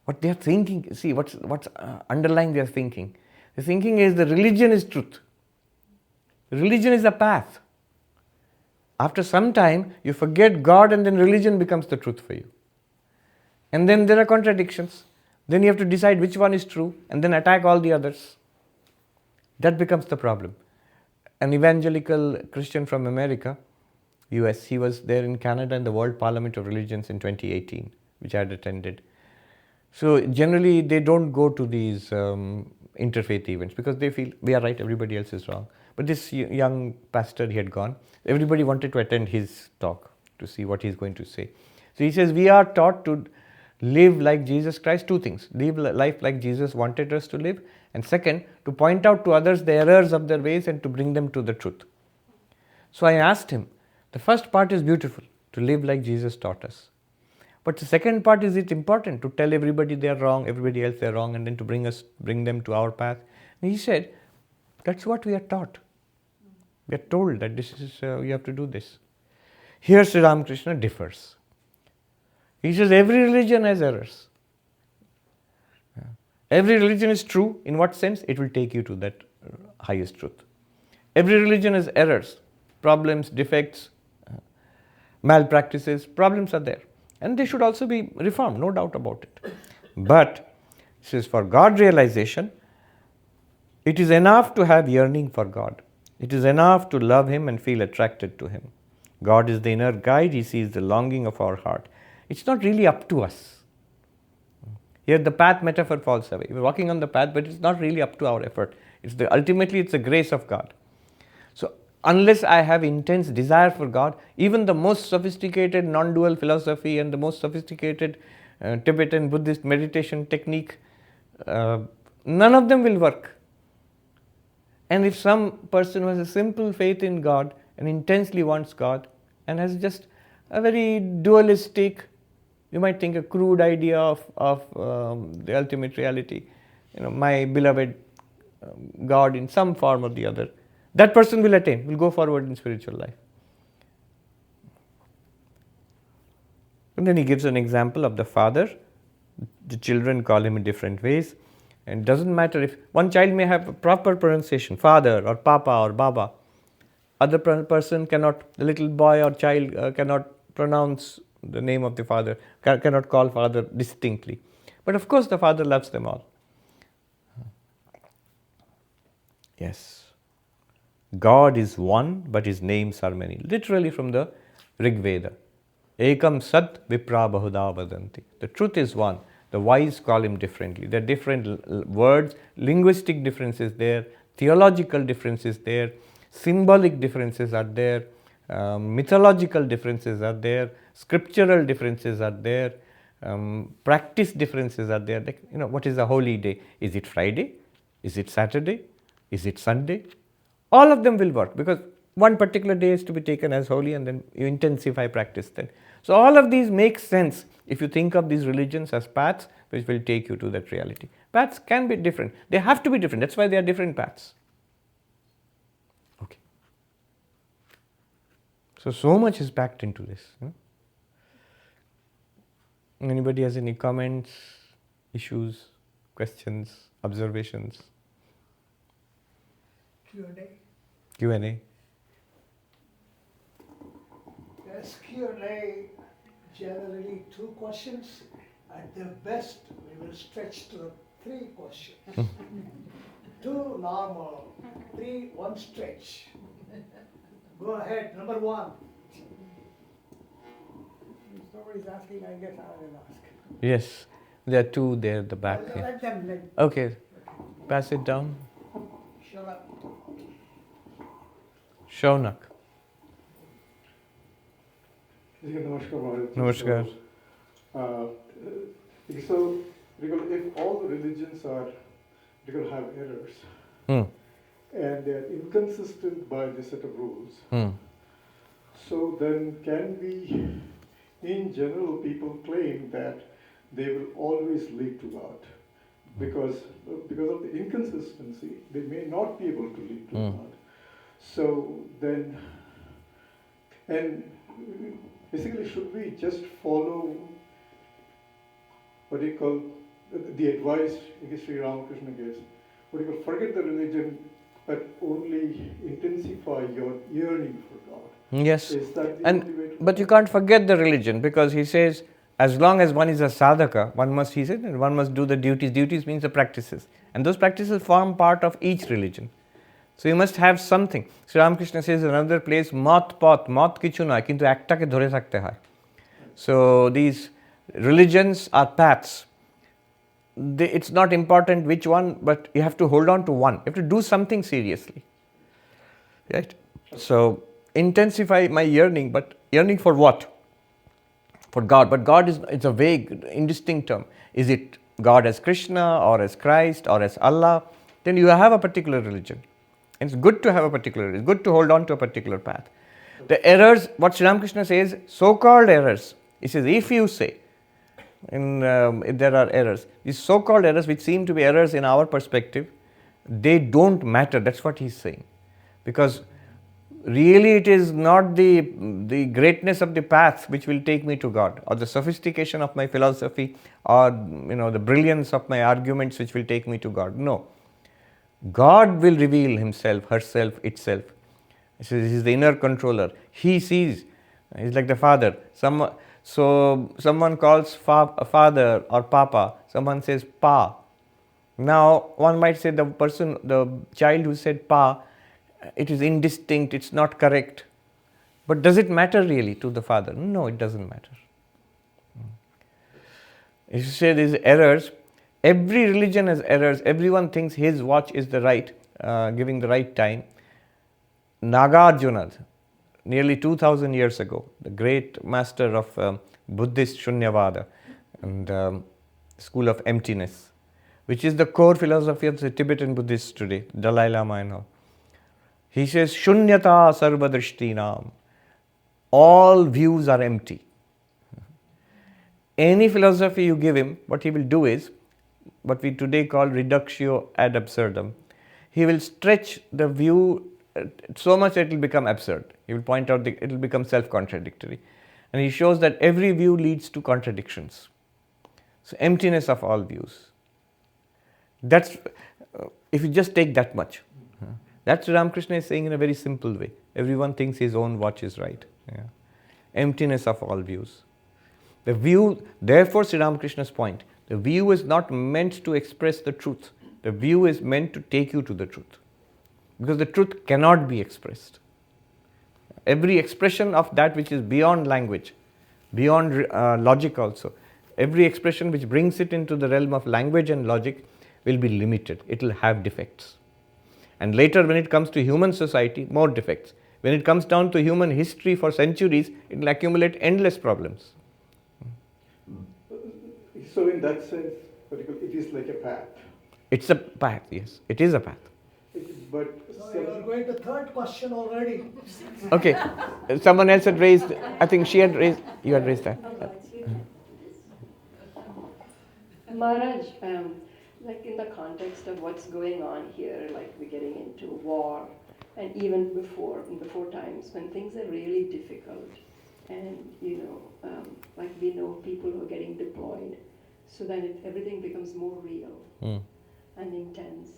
What they are thinking, see, what's underlying their thinking? The thinking is the religion is truth. Religion is a path. After some time, you forget God and then religion becomes the truth for you. And then there are contradictions. Then you have to decide which one is true and then attack all the others. That becomes the problem. An evangelical Christian from America, US, he was there in Canada in the World Parliament of Religions in 2018, which I had attended. So generally they don't go to these interfaith events because they feel we are right, everybody else is wrong. But this young pastor, he had gone. Everybody wanted to attend his talk to see what he's going to say. So he says, we are taught to live like Jesus Christ. Two things: live life like Jesus wanted us to live, and second, to point out to others the errors of their ways and to bring them to the truth. So I asked him, the first part is beautiful, to live like Jesus taught us. But the second part, is it important to tell everybody they are wrong, everybody else they are wrong, and then to bring them to our path? And he said, that's what we are taught. We are told that this is you have to do this. Here Sri Ramakrishna differs. He says every religion has errors. Every religion is true. In what sense? It will take you to that highest truth. Every religion has errors, problems, defects, malpractices. Problems are there. And they should also be reformed, no doubt about it. But, he says, for God realization, it is enough to have yearning for God. It is enough to love Him and feel attracted to Him. God is the inner guide. He sees the longing of our heart. It's not really up to us. Here the path metaphor falls away. We're walking on the path, but it's not really up to our effort. Ultimately it's the grace of God. So unless I have intense desire for God, even the most sophisticated non-dual philosophy and the most sophisticated Tibetan Buddhist meditation technique, none of them will work. And if some person who has a simple faith in God and intensely wants God and has just a very dualistic, you might think a crude idea of the ultimate reality, my beloved God in some form or the other, that person will attain, will go forward in spiritual life. And then he gives an example of the father. The children call him in different ways. And it doesn't matter if one child may have a proper pronunciation, father or papa or baba. Other person cannot, the little boy or child cannot pronounce the name of the father, cannot call father distinctly. But of course the father loves them all. Yes. God is one, but His names are many. Literally from the Rig Veda. Ekam Sat Vipra Bahuda Vadanti. The truth is one. The wise call him differently. There are different words, linguistic differences there, theological differences there, symbolic differences are there, mythological differences are there, scriptural differences are there, practice differences are there. Like, what is a holy day? Is it Friday? Is it Saturday? Is it Sunday? All of them will work because one particular day is to be taken as holy and then you intensify practice then. So all of these make sense if you think of these religions as paths which will take you to that reality. Paths can be different. They have to be different. That's why they are different paths. Okay. So much is packed into this. Anybody has any comments, issues, questions, observations? Q&A. Q&A. Yes, Q&A, generally 2 questions. At the best, we will stretch to 3 questions. 2 normal, 3, 1 stretch. Go ahead, number 1. If somebody's asking, I guess I will ask. Yes, there are 2 there at the back. Let them let. Okay, pass it down. Shut up. Shaunak. Namaskar. Namaskar. So, if all the religions are, have errors, and they are inconsistent by the set of rules, so then can we, in general, people claim that they will always lead to God? Because of the inconsistency, they may not be able to lead to God. So then, and basically, should we just follow what do you call the advice Sri Ramakrishna gives? What do you call, forget the religion, but only intensify your yearning for God. Yes, Is that the only way to but you can't forget the religion because he says as long as one is a sadhaka, one must do the duties. Duties means the practices, and those practices form part of each religion. So you must have something. Sri Ramakrishna says in another place, mat kichu na, kintu ekta ke dhore sakte hai. So these religions are paths. It's not important which one, but you have to hold on to one. You have to do something seriously. Right? So intensify my yearning, but yearning for what? For God. But God it's a vague, indistinct term. Is it God as Krishna or as Christ or as Allah? Then you have a particular religion. It's good to have a particular, it's good to hold on to a particular path. The errors, what Sri Ramakrishna says, so-called errors, he says, if you say, if there are errors, these so-called errors which seem to be errors in our perspective, they don't matter, that's what he's saying. Because really it is not the greatness of the path which will take me to God, or the sophistication of my philosophy, or the brilliance of my arguments which will take me to God. No. God will reveal himself, herself, itself. He is the inner controller. He sees. He's like the father. Someone calls father or papa. Someone says pa. Now one might say the child who said pa, it is indistinct, it's not correct. But does it matter really to the father? No, it doesn't matter. If you say these errors, every religion has errors. Everyone thinks his watch is the right, giving the right time. Nagarjuna, nearly 2000 years ago, the great master of Buddhist Shunyavada and school of emptiness, which is the core philosophy of the Tibetan Buddhists today, Dalai Lama and all. He says, Shunyata sarva drishtinam. All views are empty. Any philosophy you give him, what he will do is, what we today call reductio ad absurdum. He will stretch the view so much that it will become absurd. He will point out it will become self-contradictory. And he shows that every view leads to contradictions. So emptiness of all views. That's, if you just take that much. That's what Ramakrishna is saying in a very simple way. Everyone thinks his own watch is right. Yeah. Emptiness of all views. The view, therefore Sri Ramakrishna's point, the view is not meant to express the truth. The view is meant to take you to the truth. Because the truth cannot be expressed. Every expression of that which is beyond language, beyond logic also, every expression which brings it into the realm of language and logic will be limited. It will have defects. And later when it comes to human society, more defects. When it comes down to human history for centuries, it will accumulate endless problems. So in that sense, it is like a path. It's a path, yes. It is a path. But So you are going to third question already. Okay. Someone else had raised, I think she had raised, you had raised that. Maharaj, like in the context of what's going on here, like we're getting into war, and even in before times when things are really difficult, and like we know people who are getting deployed, so then everything becomes more real and intense.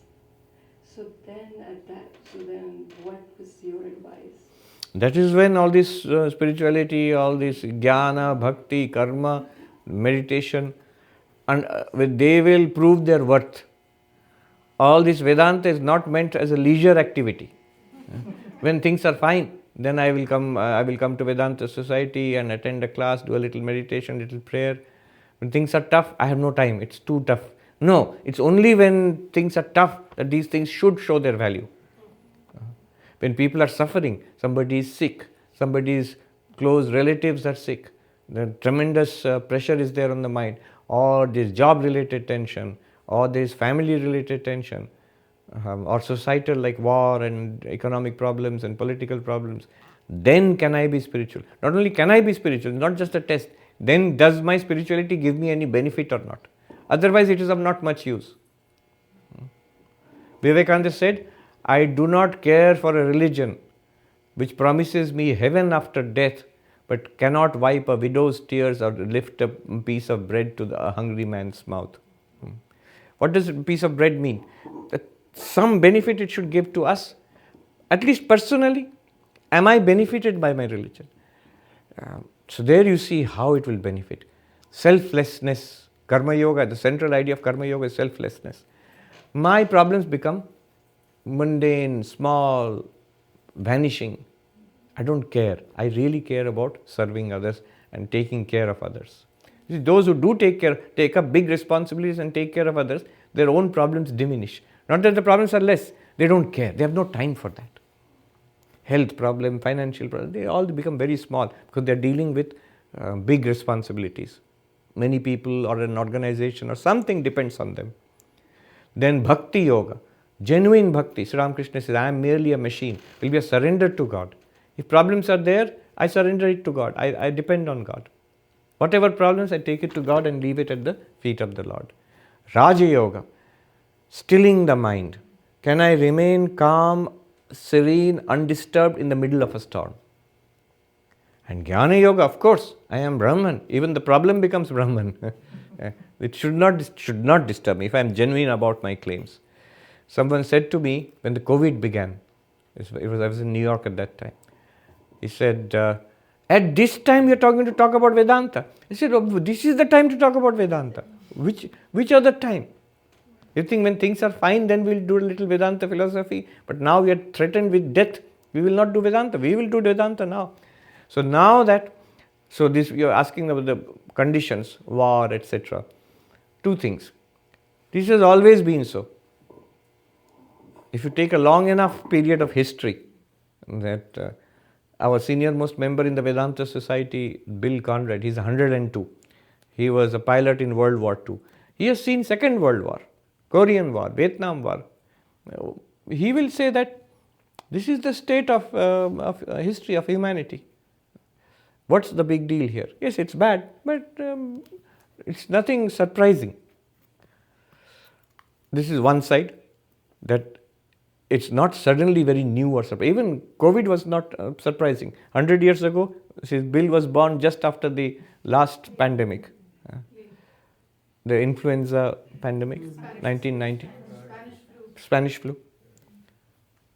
So then what was your advice? That is when all this spirituality, all this jnana, bhakti, karma, meditation, and they will prove their worth. All this Vedanta is not meant as a leisure activity. When things are fine, then I will come to Vedanta Society and attend a class, do a little meditation, little prayer. When things are tough, I have no time, it's too tough. No, it's only when things are tough that these things should show their value. When people are suffering, somebody is sick, somebody's close relatives are sick, the tremendous pressure is there on the mind, or there's job-related tension, or there's family-related tension, or societal like war and economic problems and political problems, then can I be spiritual? Not only can I be spiritual, not just a test, then does my spirituality give me any benefit or not? Otherwise it is of not much use. Vivekananda said, I do not care for a religion which promises me heaven after death but cannot wipe a widow's tears or lift a piece of bread to a hungry man's mouth. What does a piece of bread mean? That some benefit it should give to us. At least personally, am I benefited by my religion? So there you see how it will benefit. Selflessness. Karma Yoga, the central idea of Karma Yoga is selflessness. My problems become mundane, small, vanishing. I don't care. I really care about serving others and taking care of others. You see, those who do take up big responsibilities and take care of others, their own problems diminish. Not that the problems are less, they don't care. They have no time for that. Health problem, financial problem, they all become very small because they are dealing with big responsibilities. Many people or an organization or something depends on them. Then Bhakti Yoga, genuine Bhakti. Sri Ramakrishna says, I am merely a machine, will be a surrender to God. If problems are there, I surrender it to God. I depend on God. Whatever problems, I take it to God and leave it at the feet of the Lord. Raja Yoga, stilling the mind. Can I remain calm, serene, undisturbed in the middle of a storm? And Jnana Yoga, of course, I am Brahman. Even the problem becomes Brahman. It should not disturb me if I am genuine about my claims. Someone said to me when the COVID began, I was in New York at that time, he said, at this time you are to talk about Vedanta. I said, oh, this is the time to talk about Vedanta. Which other time? You think when things are fine, then we will do a little Vedanta philosophy, but now we are threatened with death. We will not do Vedanta. We will do Vedanta now. So now that, you are asking about the conditions, war, etc. Two things. This has always been so. If you take a long enough period of history, that our senior most member in the Vedanta Society, Bill Conrad, he's 102. He was a pilot in World War II. He has seen Second World War, Korean War, Vietnam War. He will say that this is the state of history of humanity. What's the big deal here? Yes, it's bad, but it's nothing surprising. This is one side, that it's not suddenly very new or surprising. Even COVID was not surprising. 100 years ago, Bill was born just after the last pandemic. The influenza pandemic, 1990. Spanish flu.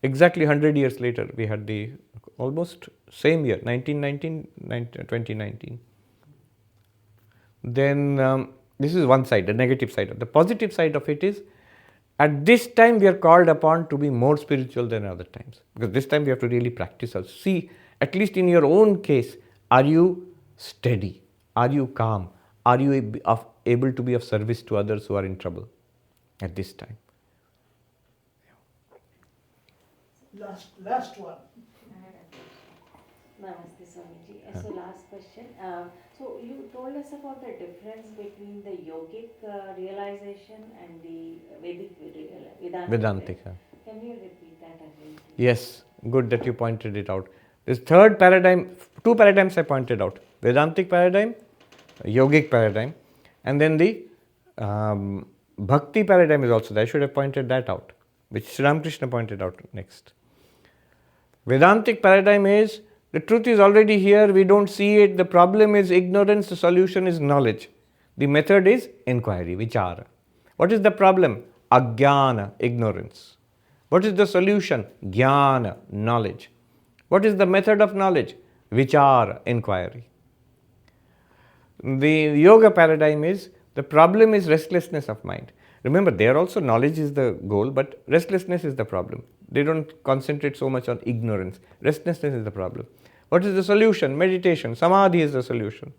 Exactly 100 years later, we had the almost same year, 2019. Then this is one side, the negative side. The positive side of it is, at this time we are called upon to be more spiritual than other times. Because this time we have to really practice. See, At least in your own case, are you steady? Are you calm? Are you able to be of service to others who are in trouble at this time? Last one. Namaste, Swamiji. So last question. So you told us about the difference between the yogic realization and the Vedantic. Vedantika. Can you repeat that again? Yes, good that you pointed it out. This third paradigm, two paradigms I pointed out: Vedantic paradigm, yogic paradigm, and then the bhakti paradigm is also there. I should have pointed that out, which Sri Ramakrishna pointed out next. Vedantic paradigm is the truth is already here, we don't see it, the problem is ignorance, the solution is knowledge. The method is inquiry, vichara. What is the problem? Ajnana, ignorance. What is the solution? Jnana, knowledge. What is the method of knowledge? Vichara, inquiry. The yoga paradigm is the problem is restlessness of mind. Remember, there also knowledge is the goal, but restlessness is the problem. They don't concentrate so much on ignorance. Restlessness is the problem. What is the solution? Meditation. Samadhi is the solution.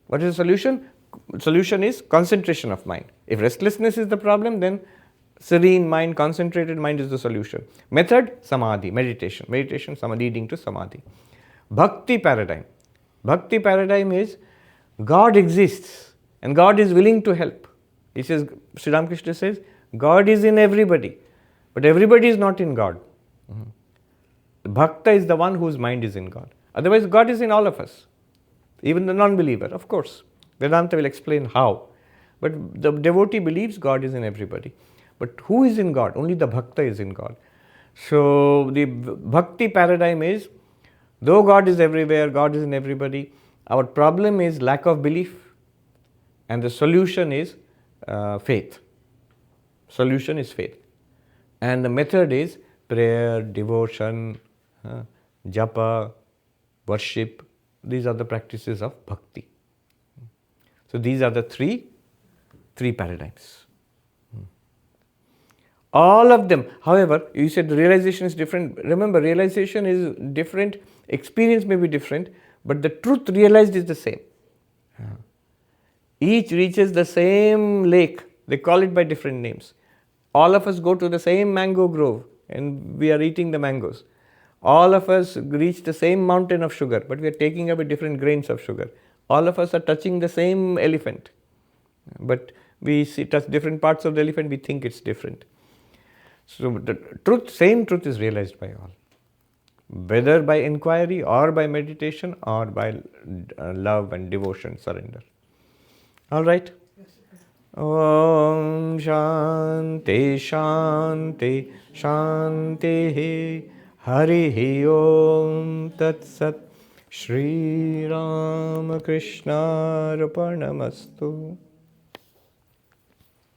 What is the solution? Solution is concentration of mind. If restlessness is the problem, then serene mind, concentrated mind is the solution. Method, samadhi, meditation. Meditation, leading to samadhi. Bhakti paradigm. Bhakti paradigm is God exists and God is willing to help. He says, Sri Ramakrishna says, God is in everybody, but everybody is not in God. The Bhakta is the one whose mind is in God. Otherwise, God is in all of us, even the non-believer, of course. Vedanta will explain how. But the devotee believes God is in everybody. But who is in God? Only the Bhakta is in God. So the Bhakti paradigm is, though God is everywhere, God is in everybody, our problem is lack of belief, and the solution is faith. Solution is faith. And the method is prayer, devotion, japa, worship. These are the practices of bhakti. So these are the three paradigms. All of them, however, you said realization is different. Remember, realization is different, experience may be different, but the truth realized is the same. Each reaches the same lake. They call it by different names. All of us go to the same mango grove and we are eating the mangoes. All of us reach the same mountain of sugar, but we are taking away different grains of sugar. All of us are touching the same elephant, but we touch different parts of the elephant, we think it's different. So the truth, same truth is realized by all, whether by inquiry or by meditation or by love and devotion, surrender. All right? Om Shanti Shanti Shanti Hari Om Tat Sat Shri Ramakrishna Arpanamastu.